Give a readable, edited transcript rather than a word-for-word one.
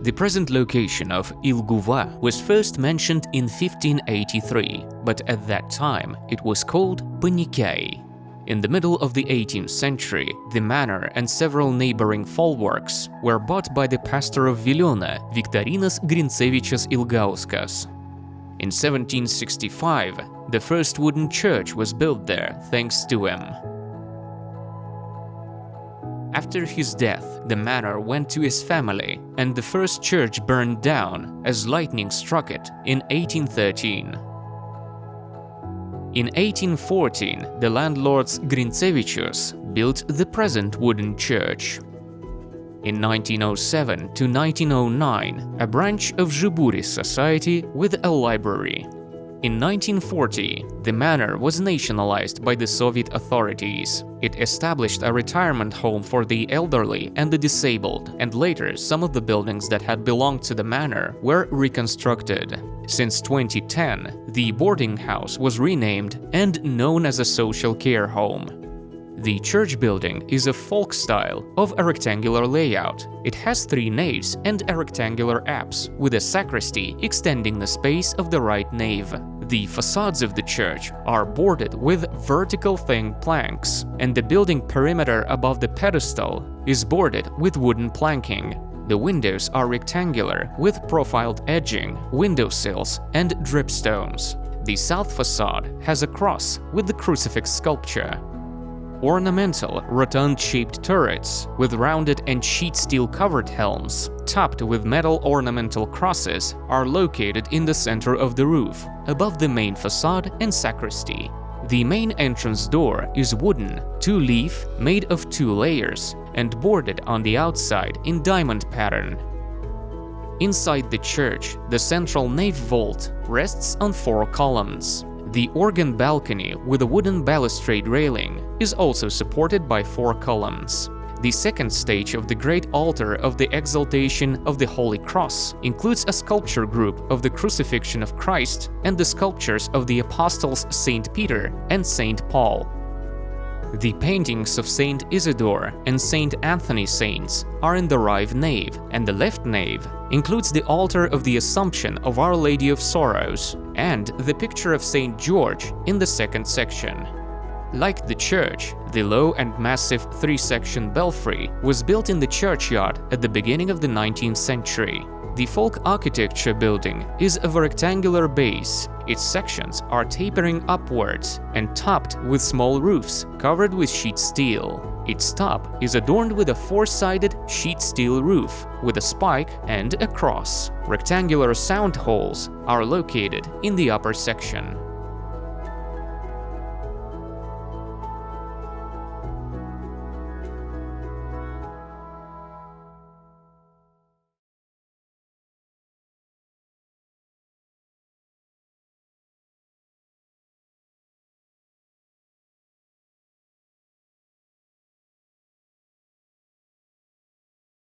The present location of Ilguva was first mentioned in 1583, but at that time it was called Panykiai. In the middle of the 18th century, the manor and several neighboring folwarks were bought by the pastor of Veliuona, Viktorinas Grincevičius-Ilgauskas. In 1765, the first wooden church was built there thanks to him. After his death, the manor went to his family, and the first church burned down as lightning struck it in 1813. In 1814, the landlords Grincevičius built the present wooden church. In 1907 to 1909, a branch of Žiburi society with a library. In 1940, the manor was nationalized by the Soviet authorities. It established a retirement home for the elderly and the disabled, and later some of the buildings that had belonged to the manor were reconstructed. Since 2010, the boarding house was renamed and known as a social care home. The church building is of folk style of a rectangular layout. It has 3 naves and a rectangular apse, with a sacristy extending the space of the right nave. The facades of the church are boarded with vertical thin planks, and the building perimeter above the pedestal is boarded with wooden planking. The windows are rectangular with profiled edging, windowsills, and dripstones. The south facade has a cross with the crucifix sculpture. Ornamental, rotund-shaped turrets with rounded and sheet steel covered helms, topped with metal ornamental crosses, are located in the center of the roof, above the main facade and sacristy. The main entrance door is wooden, 2-leaf, made of 2 layers, and boarded on the outside in diamond pattern. Inside the church, the central nave vault rests on 4 columns. The organ balcony with a wooden balustrade railing is also supported by 4 columns. The second stage of the great altar of the Exaltation of the Holy Cross includes a sculpture group of the Crucifixion of Christ and the sculptures of the apostles Saint Peter and Saint Paul. The paintings of Saint Isidore and Saint Anthony saints are in the right nave, and the left nave includes the altar of the Assumption of Our Lady of Sorrows and the picture of Saint George in the second section. Like the church, the low and massive 3-section belfry was built in the churchyard at the beginning of the 19th century. The folk architecture building is of a rectangular base. Its sections are tapering upwards and topped with small roofs covered with sheet steel. Its top is adorned with a 4-sided sheet steel roof with a spike and a cross. Rectangular sound holes are located in the upper section.